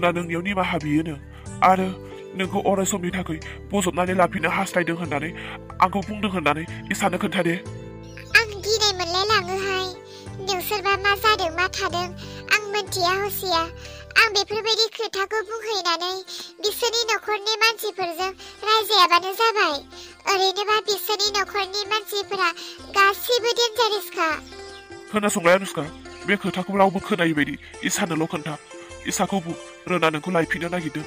रना नोंनियाव निमाहा बियोनो आरो नोंखौ अराय समनि थाखाय बजबनानै लाफिननो हास्थायदों होननानै आंखौ बुंदों होननानै इसानो खोन्थादे। आं गिनाय मोनलाय लाङोहाय। नोंसोरबा मा जादों मा थादों आं मोनथिया हसिया। आं बेफोरबायदि खोथाखौ बुंहैनानै बिसोरनि नखरनि मानसिफोरजों रायजायाबानो जाबाय। ओरैनोबा बिसोरनि नखरनि मानसिफोरा गासिबो डेन्जारेसखा। खोनासंलाय अनुष्का, बे खोथाखौ रावबो खोनायै बायदि इसानोल' खोन्था। इसाखौ बुं रोना नोंखौ लायफिननो नागिरदों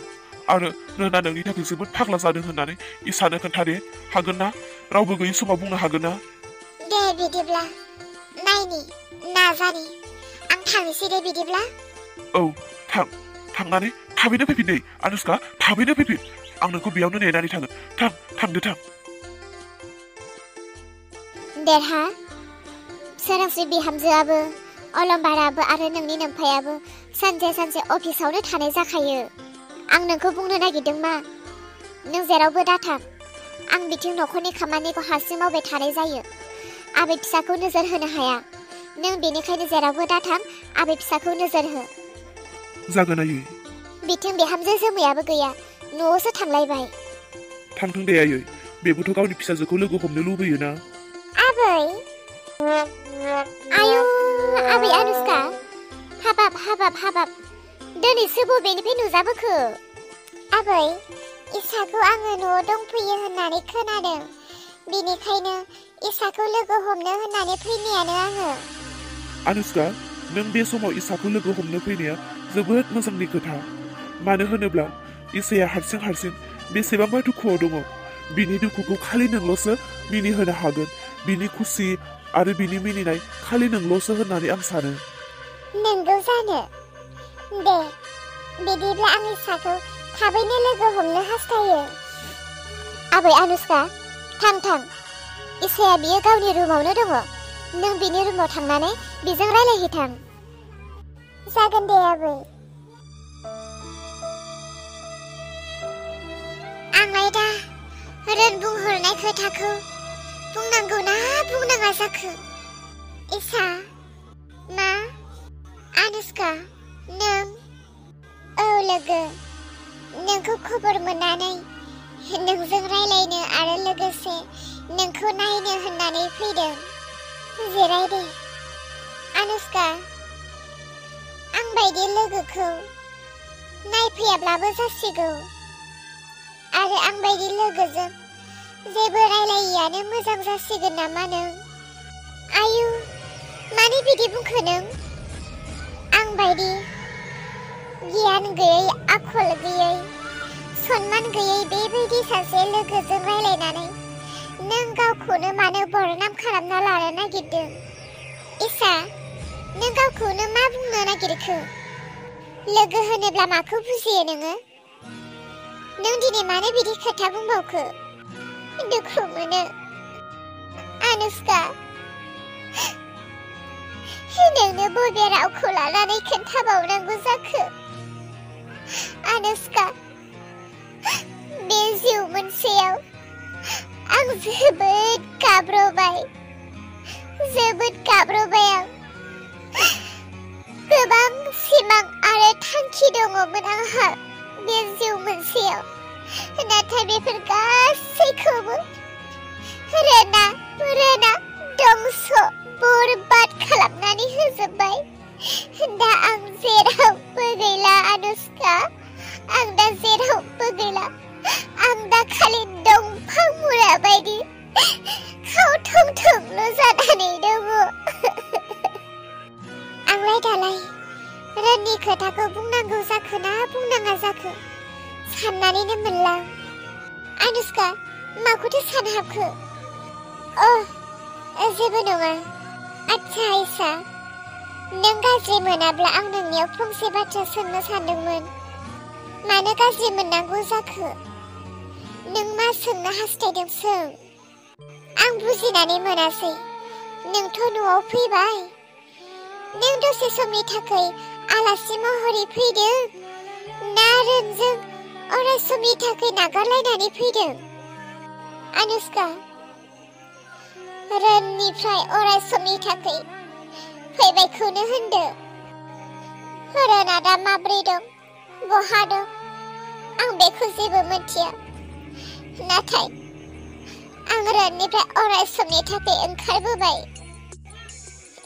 आरो रोना नोंनि थाखाय जोबोद फाग्ला जादों होननानै इसानो खोन्थादे। हागोन ना? रावबो गैयै समाव बुंनो हागोन ना? दे बिदिब्ला नायनि नाजानि आं थांनोसै दे बिदिब्ला। औ थांनानै थाबैनो फैफिन दे अनुष्का, थाबैनो फैफिन। आं नोंखौ बेयावनो नेनानै थागोन। थांदो। देरहा सोरांस्रि बिहामजोआबो अलम्बाराबो आरो नोंनि नोम्फायाबो सानसे अफिसावनो थानाय जाखायो। आं नोंखौ बुंनो नागिरदों मा, नों जेरावबो दाथां। आं बिथिं नखरनि खामानिखौ हारसिं मावबाय थानाय जायो। आबै फिसाखौ नोजोर होनो हाया। नों बेनिखायनो जेरावबो दाथां, आबै फिसाखौ नोजोर हो। जागोन आयै। बिथिं बिहामजो जोमैयाबो गैया, न'आवसो थांलायबाय। थांथों दे आयै, बेबोथ' गावनि फिसाजोखौ लोगो हमनो लुबैयोना। आबै आयु आबै अनुष्का, हाबाब दिनैसो बबेनिफ्राय नुजाबोखो? आबै इसाखौ आङो न'आव दंफैयो होननानै खोनादों, बेनिखायनो इसाखौ लोगो हमनो होननानै फैनायानो आङो। अनुष्का, नों बे समाव इसाखौ लोगो हमनो फैनाया जोबोद मोजांनि खोथा। मानो होनोब्ला इसाया हारसिं बेसेबांबा दुखुआव दङ। बिनि दुखुखौ खालि नोंल'सो मिनिहोनो हागोन। बिनि खुसि आरो बिनि मिनिनाय खालि नोंल'सो होननानै आं सानो। नंगौ जानो? दे बिदिब्ला आं इसाखौ थाबैनो लोगो हमनो हास्थायो। आबै अनुष्का, थां। इसाया बियो गावनि रुमावनो दङ। नों बिनि रुमाव थांनानै बिजों रायलायहैथां। जागोन दे आबै। आंलाय दा रोन बुंहरनाय खोथाखौ बुंनांगौ ना बुंनाङा जाखो? इसा, मा? अनुष्का, नों? औ लोगो, नोंखौ खबर मोननानै नोंजों रायलायनो आरो लोगोसे नोंखौ नायनो होननानै फैदों। जिराय दे। अनुष्का, आं बायदि लोगोखौ नायफैयाब्लाबो जासिगौ आरो आं बायदि लोगोजों जेबो रायलायियानो मोजां जासिगोन नामा नों? आयु, मानो बिदि बुंखो नों? आं बायदि गियान गैयै, आखल गैयै, सनमान गैयै बेबायदि सासे लोगोजों रायलायनानै नों गावखौनो मानो बरनाम खालामना लानो नागिरदों? इसा, नों गावखौनो मा बुंनो नागिरखो? लोगो होनोब्ला माखौ बुजियो नोङो? नों दिनै मानो बिदि खोथा बुंबावखो? दुखु मोनो अनुष्का। नोंनो बबे रावखौ लानानै खोन्थाबावनांगौ जाखो? अनुष्का, बे जिउ मोनसेयाव आं जोबोद गाब्रबाय आं। गोबां सिमां आरो थांखि दङमोन आंहा बे जिउ मोनसेयाव, नाथाय बेफोर गासैखौबो रोना दंस बरबाद खालामनानै होजोब्बाय। दा आं जेरावबो गैला अनुष्का, आं दा जेरावबो गैला। आं दा खालि दंफां मुरा बायदि खावथंथंल' जानानै दङ। आंलाय दालाय रोननि खोथाखौ बुंनांगौ जाखो ना बुंनाङा जाखो साननानैनो मोनला। अनुष्का, माखौथो सानहाबखो? जेबो नङा। आच्छा इसा, नों गाज्रि मोनाब्ला आं नोंनियाव फंसे बाथ्रा सोंनो सानदोंमोन। मानो गाज्रि मोननांगौ जाखो? नों मा सोंनो हास्थायदों सों। आं बुजिनानै मोनासै। नोंथ' न'आव फैबाय। नों दसे समनि थाखाय आलासि महरै फैदों ना रोनजों अराय समनि थाखाय नागारलायनानै फैदों? अनुष्का, रोननिफ्राय अराय समनि थाखाय फैबायखौनो होनदो। रोना दा माब्रै दं बहा दं आं बेखौ जेबो मिथिया नाथाय आं रननिफ्राय अराय समनि थाखाय ओंखारबोबाय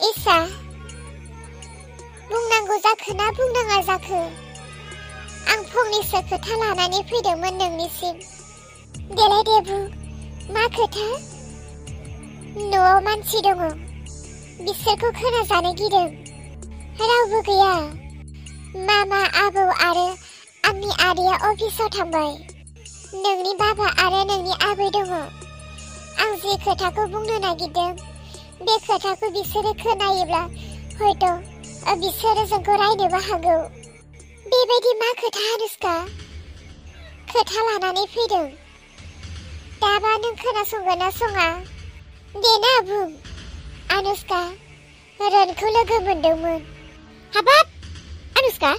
इसा बुंनांगौ जाखो ना बुंनाङा जाखो आं फंनैसो खोथा लानानै फैदोंमोन नोंनिसिम देलाय दे बुं मा खोथा न'आव मानसि दङ बिसोरखौ खोनाजानो गिदों रावबो गैया मामा आबौ आरो आंनि आदैया अफिसाव थांबाय नोंनि बाबा आरो नोंनि आबै दङ आं जे खोथाखौ बुंनो नागिरदों बे खोथाखौ बिसोरो खोनायोब्ला हयथ' बिसोरो जोंखौ रायनोबो हागौ बेबायदि मा खोथा अनुष्का खोथा लानानै फैदों दाबा नों खोनासंगोन ना सङा दे ना बुं अनुष्का रनखौ लोगो मोनदोंमोन हाबाब अनुष्का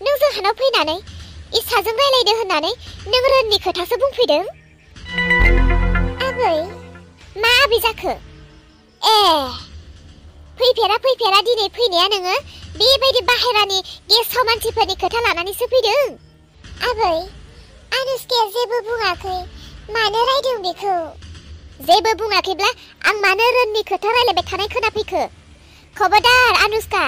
नों जोंहानाव फैनानै इसाजों रायलायदो होननानै नों रननि खोथासो बुंफैदों आबै मा आबै जाखो ए फैफेरा दिनै फैनाया नोङो बेबायदि बाहेरानि गेसाव मानसिफोरनि खोथा लानानैसो फैदों आबै अनुष्काया जेबो बुङाखै मानो रायदों बेखौ जेबो बुङाखैब्ला आं मानो रननि खोथा रायलायबाय थानाय खोनाफैखो खबरदार अनुष्का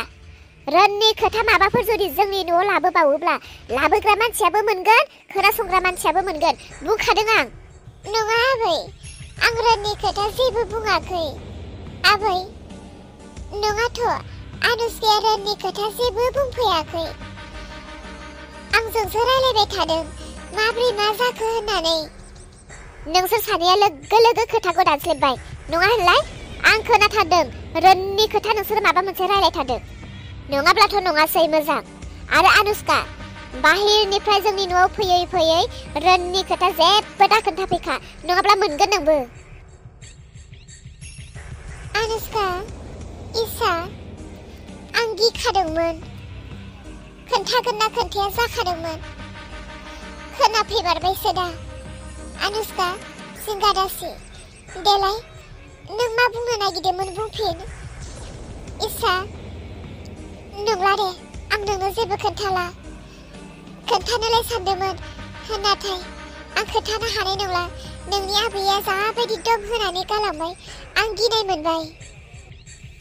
रननि खोथा माबाफोर जुदि जोंनि न'आव लाबोबावोब्ला लाबोग्रा मानसियाबो मोनगोन खोनासंग्रा मानसियाबो मोनगोन बुंखादों आं नङा आबै आं रननि खोथा जेबो बुङाखै आबै नङाथ' अनुष्काया रननि खोथा जेबो बुंफैयाखै आंजोंसो रायलायबाय थादों माब्रै मा जाखो होननानै नोंसोर सानैया लोगो लोगो खोथाखौ दानस्लायबाय नङा होनलाय आं खोनाथारदों रननि खोथा नोंसोर माबा मोनसे रायलायथारदों नङाब्लाथ' नङासै मोजां आरो अनुष्का बाहेरनिफ्राय जोंनि न'आव फैयै रननि खोथा जेबो दा खोन्थाफैखा नङाब्ला मोनगोन नोंबो अनुष्का इसा आं गिखादोंमोन खोन्थागोन ना खोन्थाया जाखादोंमोन खोनाफैबारबायसो दा अनुष्का जिंगादासि देलाय नों मा बुंनो नागिरदोंमोन बुंफिन इसा नंला दे आं नोंनो जेबो खोन्थाला खोन्थानोलाय सानदोंमोन नाथाय आं खोन्थानो हानाय नंला नोंनि आबैया जाबायदि दम होनानै गालांबाय आं गिनाय मोनबाय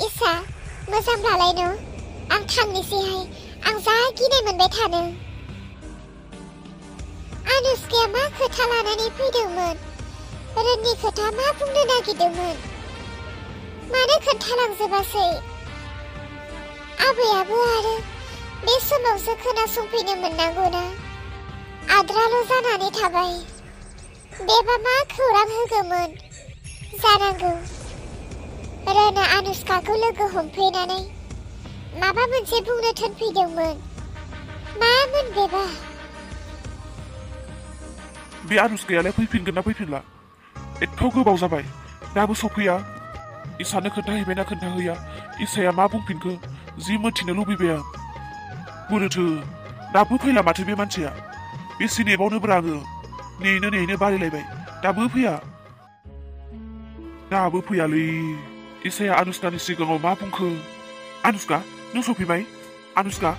इसा मोजांब्लालाय न' आं थांनोसैहाय आं जा गिनाय मोनबाय थानो अनुष्काया मा खोथा लानानै फैदोंमोन रननि खोथा मा बुंनो नागिरदोंमोन मानो खोन्थालांजोबासै आबैयाबो आरो बे समावसो खोनासंफैनो मोननांगौना आद्राल' जानानै थाबाय बेबा मा खौरां होगौमोन जानांगौ रना अनुष्काखौ लोगो हमफैनानै माबा मोनसे बुंनो थोनफैदोंमोन मामोन बेबा बे अनुष्कायालाय फैफिनगोन ना फैफिनला एथ' गोबाव जाबाय दाबो सफैया इसानो खोन्थाहैबायना खोन्थाहैया इसाया मा बुंफिनखो जि मोनथिनो लुबैबाय आं बोरोथो दाबो फैला माथो बे मानसिया बेसे नेबावनोब्रा आङो नेनो बारायलायबाय दाबो फैया दाबो फैयालै इसाया अनुष्कानि सिगाङाव मा बुंखो अनुष्का नों सफैबाय अनुष्का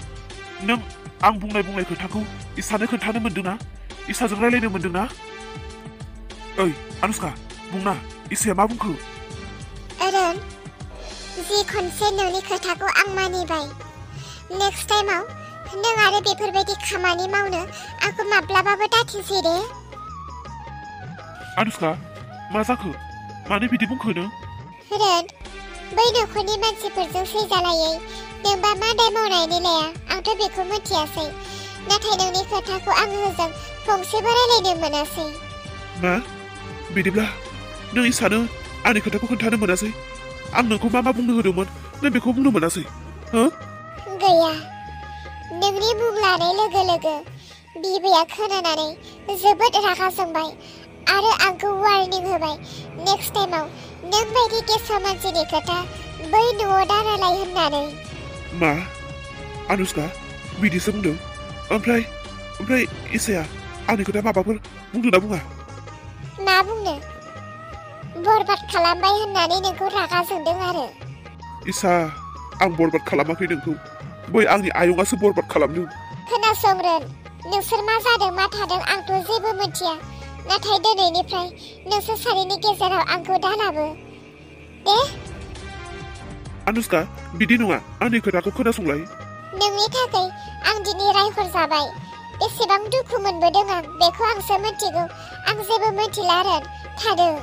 नों आं बुंनाय खोथाखौ इसानो खोन्थानो मोनदोंना इसाजों रायलायनो मोनदोंना ओइ अनुष्का बुंना इसाया मा बुंखो रन जि खनसे नोंनि खोथाखौ आं मानिबाय नेक्स्ट टाइमाव नों आरो बेफोरबायदि खामानि मावनो आंखौ माब्लाबाबो दाथिसै दे अनुष्का मा जाखो मानो बिदि बुंखो नों रन बै नखरनि मानसिफोरजों सैजालायै नोंबा मा दाय मावनायनि लाया आंथ' बेखौ मिथियासै नाथाय नोंनि खोथाखौ आं होजों फंसेबो रायलायनो मोनासै मा बिदिब्ला नों इसानो आंनि खोथाखौ खोन्थानो मोनासै आं नोंखौ मा बुंनो होदोंमोन नों बेखौ बुंनो मोनासै हो गैया नोंनि मुं लानाय लोगो लोगो बिबैया खोनानानै जोबोद रागा जोंबाय आरो आंखौ वार्निं होबाय नेक्स्ट टाइमाव नों बायदि गेसाव मानसिनि खोथा बै न'आव दारायलाय होननानै मा अनुष्का बिदिसो बुंदों ओमफ्राय इसाया आंनि खोथा माबाफोर बुंदों ना बुङा मा बुंनो बरबाद खालामबाय होननानै नोंखौ रागा जोंदों आरो इसा आं बरबाद खालामाखै नोंखौ बै आंनि आयंआसो बरबाद खालामदों खोनासं रोन, नोंसोर मा जादों मा थादों आंथ' जेबो मिथिया। नाथाय दिनैनिफ्राय नोंसोर सानैनि गेजेराव आंखौ दालाबो दे। अनुष्का, बिदि नङा, आंनि खोथाखौ खोनासंलाय। नोंनि थाखाय आं दिनै रायहरजाबाय। बेसेबां दुखु मोनबोदों आं बेखौ आंसो मिथिगौ। आं जेबो मिथिला रोन, थादों।